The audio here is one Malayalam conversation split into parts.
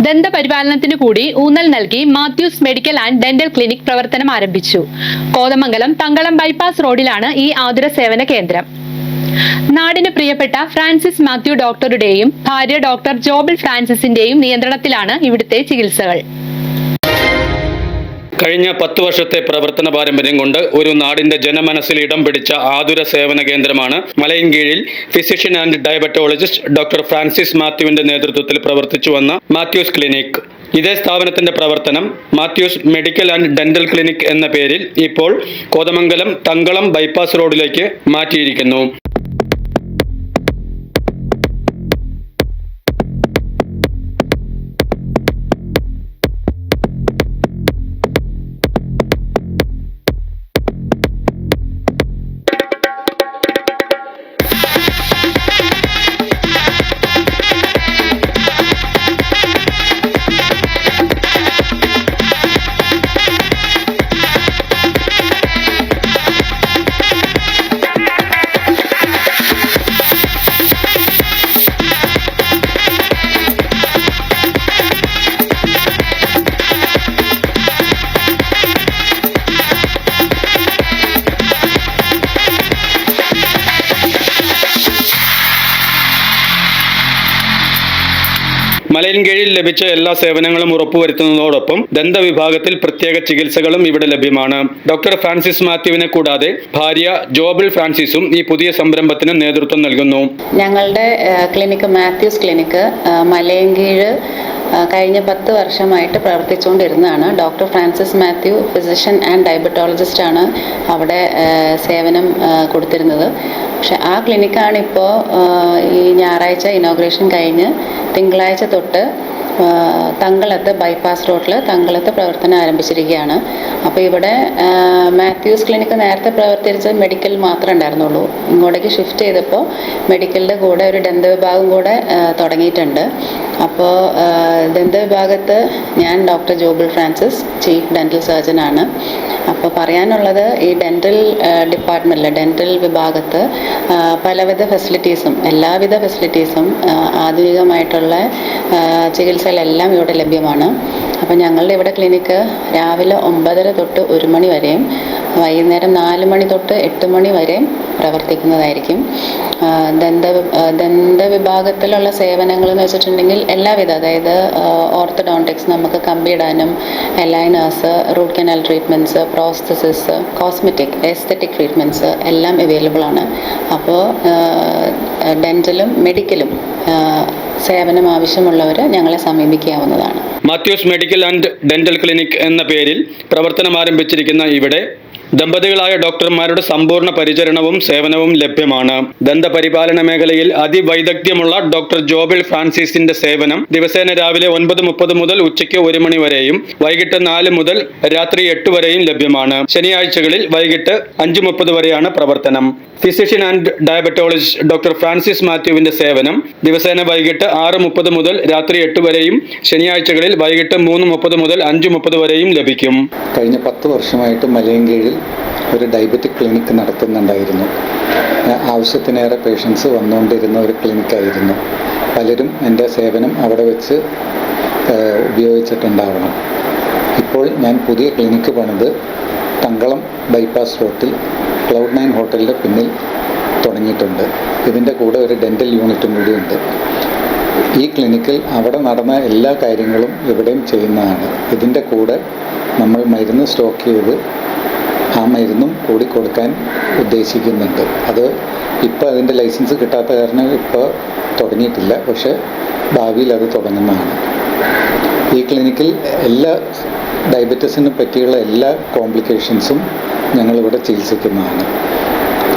ദന്തപരിപാലനത്തിന് കൂടി ഊന്നൽ നൽകി Mathews medical and dental clinic പ്രവർത്തനം ആരംഭിച്ചു. കോതമംഗലം തങ്കളം ബൈപ്പാസ് റോഡിലാണ് ഈ ആതുര സേവന കേന്ദ്രം. നാടിന് പ്രിയപ്പെട്ട ഫ്രാൻസിസ് മാത്യു ഡോക്ടറുടെയും ഭാര്യ ഡോക്ടർ ജോബിൾ ഫ്രാൻസിസിന്റെയും നിയന്ത്രണത്തിലാണ് ഇവിടുത്തെ ചികിത്സകൾ. കഴിഞ്ഞ 10 വർഷത്തെ പ്രവർത്തന പാരമ്പര്യം കൊണ്ട് ഒരു നാടിന്റെ ജനമനസ്സിൽ ഇടം പിടിച്ച ആതുര സേവന കേന്ദ്രമാണ് മലയൻകീഴിൽ physician and diabetologist doctor Francis മാത്യുവിന്റെ നേതൃത്വത്തിൽ പ്രവർത്തിച്ചു വന്ന മാത്യൂസ് ക്ലിനിക്. ഇതേ സ്ഥാപനത്തിന്റെ പ്രവർത്തനം Mathews medical and dental clinic എന്ന പേരിൽ ഇപ്പോൾ കോതമംഗലം തങ്കളം ബൈപ്പാസ് റോഡിലേക്ക് മാറ്റിയിരിക്കുന്നു. മലയൻകീഴിൽ ലഭിച്ച എല്ലാ സേവനങ്ങളും ഉറപ്പുവരുത്തുന്നതോടൊപ്പം ദന്തവിഭാഗത്തിൽ പ്രത്യേക ചികിത്സകളും ഇവിടെ ലഭ്യമാണ്. ഡോക്ടർ ഫ്രാൻസിസ് മാത്യുവിനെ കൂടാതെ ഭാര്യ ജോബിൾ ഫ്രാൻസിസും ഈ പുതിയ സംരംഭത്തിന് നേതൃത്വം നൽകുന്നു. ഞങ്ങളുടെ ക്ലിനിക്ക് മാത്യൂസ് ക്ലിനിക്ക് മലയൻകീഴ് കഴിഞ്ഞ 10 വർഷമായിട്ട് പ്രവർത്തിച്ചുകൊണ്ടിരുന്നതാണ്. Doctor Francis Mathew physician and diabetologist ആണ് അവിടെ സേവനം കൊടുത്തിരുന്നത്. പക്ഷെ ആ ക്ലിനിക്കാണ് ഇപ്പോൾ ഈ ഞായറാഴ്ച ഇനോഗ്രേഷൻ കഴിഞ്ഞ് തിങ്കളാഴ്ച തൊട്ട് തങ്കളത്ത് ബൈപ്പാസ് റോഡിൽ തങ്കളത്ത് പ്രവർത്തനം ആരംഭിച്ചിരിക്കുകയാണ്. അപ്പോൾ ഇവിടെ മാത്യൂസ് ക്ലിനിക്ക് നേരത്തെ പ്രവർത്തിച്ചത് മെഡിക്കൽ മാത്രമേ ഉണ്ടായിരുന്നുള്ളൂ. ഇങ്ങോട്ടേക്ക് ഷിഫ്റ്റ് ചെയ്തപ്പോൾ മെഡിക്കലിൻ്റെ കൂടെ ഒരു ഡെന്ത വിഭാഗം കൂടെ തുടങ്ങിയിട്ടുണ്ട്. അപ്പോൾ ദന്ത വിഭാഗത്ത് ഞാൻ doctor Jobil Francis chief dental സർജനാണ്. അപ്പോൾ പറയാനുള്ളത് ഈ ഡെന്റൽ ഡിപ്പാർട്ട്മെൻറ്റിൽ ഡെന്റൽ വിഭാഗത്ത് പലവിധ ഫെസിലിറ്റീസും എല്ലാവിധ ഫെസിലിറ്റീസും ആധുനികമായിട്ടുള്ള ചികിത്സകളെല്ലാം ഇവിടെ ലഭ്യമാണ്. അപ്പോൾ ഞങ്ങളുടെ ഇവിടെ ക്ലിനിക്ക് രാവിലെ 9:30 തൊട്ട് 1 മണി വരെയും വൈകുന്നേരം 4 മണി തൊട്ട് 8 മണി വരെയും പ്രവർത്തിക്കുന്നതായിരിക്കും. ദന്ത വിഭാഗത്തിലുള്ള സേവനങ്ങൾ എന്ന് വെച്ചിട്ടുണ്ടെങ്കിൽ എല്ലാവിധ, അതായത് ഓർത്തഡോണ്ടിക്സ്, നമുക്ക് കമ്പിയിടാനും, aligners, root canal treatments, prosthesis, cosmetic, aesthetic treatments എല്ലാം അവൈലബിൾ ആണ്. അപ്പോൾ ഡെന്റലും മെഡിക്കലും സേവനം ആവശ്യമുള്ളവർ ഞങ്ങളെ സമീപിക്കാവുന്നതാണ്. Mathews medical and dental clinic എന്ന പേരിൽ പ്രവർത്തനം ആരംഭിച്ചിരിക്കുന്ന ഇവിടെ ദമ്പതികളായ ഡോക്ടർമാരുടെ സമ്പൂർണ്ണ പരിചരണവും സേവനവും ലഭ്യമാണ്. ദന്തപരിപാലന മേഖലയിൽ അതിവൈദഗ്ധ്യമുള്ള ഡോക്ടർ ജോബിൾ ഫ്രാൻസിസിന്റെ സേവനം ദിവസേന രാവിലെ 9:30 മുതൽ ഉച്ചയ്ക്ക് 1 മണി വരെയും വൈകിട്ട് 4 മുതൽ രാത്രി 8 വരെയും ലഭ്യമാണ്. ശനിയാഴ്ചകളിൽ വൈകിട്ട് 5:30 വരെയാണ് പ്രവർത്തനം. Physician and diabetologist doctor Francis മാത്യുവിന്റെ സേവനം ദിവസേന വൈകിട്ട് 6:30 മുതൽ രാത്രി 8 വരെയും ശനിയാഴ്ചകളിൽ വൈകിട്ട് 3:30 മുതൽ 5:30 വരെയും ലഭിക്കും. കഴിഞ്ഞ 10 വർഷമായിട്ട് മലയൻകീഴിൽ ഒരു ഡയബറ്റിക് ക്ലിനിക്ക് നടത്തുന്നുണ്ടായിരുന്നു. ആവശ്യത്തിനേറെ പേഷ്യൻസ് വന്നുകൊണ്ടിരുന്ന ഒരു ക്ലിനിക്കായിരുന്നു. പലരും എൻ്റെ സേവനം അവിടെ വെച്ച് ഉപയോഗിച്ചിട്ടുണ്ടാവണം. ഇപ്പോൾ ഞാൻ പുതിയ ക്ലിനിക്ക് പണിത് തങ്കളം ബൈപ്പാസ് റോഡിൽ Cloud9 ഹോട്ടലിൻ്റെ പിന്നിൽ തുടങ്ങിയിട്ടുണ്ട്. ഇതിൻ്റെ കൂടെ ഒരു ഡെൻ്റൽ യൂണിറ്റും കൂടിയുണ്ട്. ഈ ക്ലിനിക്കിൽ അവിടെ നടന്ന എല്ലാ കാര്യങ്ങളും ഇവിടെയും ചെയ്യുന്നതാണ്. ഇതിൻ്റെ കൂടെ നമ്മൾ മരുന്ന് സ്റ്റോക്ക് ചെയ്ത് ആ മരുന്നും കൂടി കൊടുക്കാൻ ഉദ്ദേശിക്കുന്നുണ്ട്. അത് ഇപ്പോൾ അതിൻ്റെ ലൈസൻസ് കിട്ടാത്ത കാരണം ഇപ്പോൾ തുടങ്ങിയിട്ടില്ല. പക്ഷേ ഭാവിയിൽ അത് തുടങ്ങുന്നതാണ്. ഈ ക്ലിനിക്കിൽ എല്ലാ ഡയബറ്റീസിനെ പറ്റിയുള്ള എല്ലാ കോംപ്ലിക്കേഷൻസും ഞങ്ങളിവിടെ ചികിത്സിക്കുന്നതാണ്.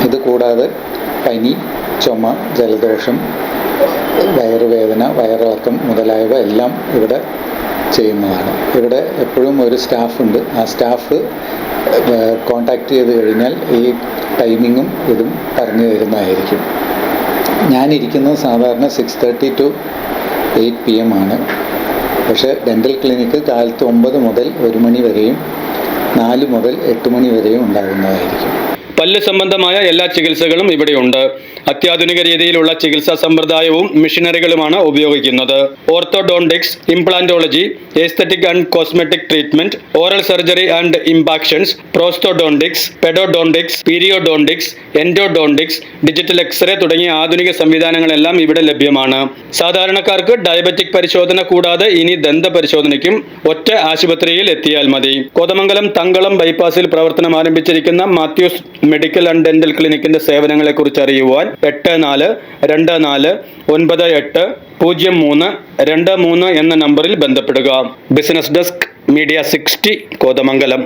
ഇത് കൂടാതെ പനി, ചുമ, ജലദോഷം, വയറുവേദന, വയറിളക്കം മുതലായവ എല്ലാം ഇവിടെ ചെയ്യുന്നതാണ്. ഇവിടെ എപ്പോഴും ഒരു സ്റ്റാഫുണ്ട്. ആ സ്റ്റാഫ് കോണ്ടാക്ട് ചെയ്ത് കഴിഞ്ഞാൽ ഈ ടൈമിങ്ങും ഇതും പറഞ്ഞു തരുന്നതായിരിക്കും. ഞാനിരിക്കുന്നത് സാധാരണ 6:30 to 8 PM ആണ്. പക്ഷേ ഡെൻ്റൽ ക്ലിനിക്ക് കാലത്ത് 9 മുതൽ 1 മണി വരെയും 4 മുതൽ 8 മണി വരെയും ഉണ്ടാകുന്നതായിരിക്കും. പല്ല് സംബന്ധമായ എല്ലാ ചികിത്സകളും ഇവിടെയുണ്ട്. അത്യാധുനിക രീതിയിലുള്ള ചികിത്സാ സമ്പ്രദായവും മെഷീനറികളുമാണ് ഉപയോഗിക്കുന്നത്. Orthodontics, implantology, aesthetic and cosmetic treatment, oral surgery and impactions, prosthodontics, pedodontics, periodontics, endodontics, digital x-ray തുടങ്ങിയ ആധുനിക സംവിധാനങ്ങളെല്ലാം ഇവിടെ ലഭ്യമാണ്. സാധാരണക്കാർക്ക് ഡയബറ്റിക് പരിശോധന കൂടാതെ ഇനി ദന്ത പരിശോധനയ്ക്കും ഒറ്റ ആശുപത്രിയിൽ എത്തിയാൽ മതി. കോതമംഗലം തങ്കളം ബൈപ്പാസിൽ പ്രവർത്തനം ആരംഭിച്ചിരിക്കുന്ന മാത്യൂസ് മെഡിക്കൽ ആൻഡ് ഡെന്റൽ ക്ലിനിക്കിന്റെ സേവനങ്ങളെക്കുറിച്ച് അറിയുവാൻ 8424980323 എന്ന നമ്പറിൽ ബന്ധപ്പെടുക. Business desk, media 60, Kothamangalam.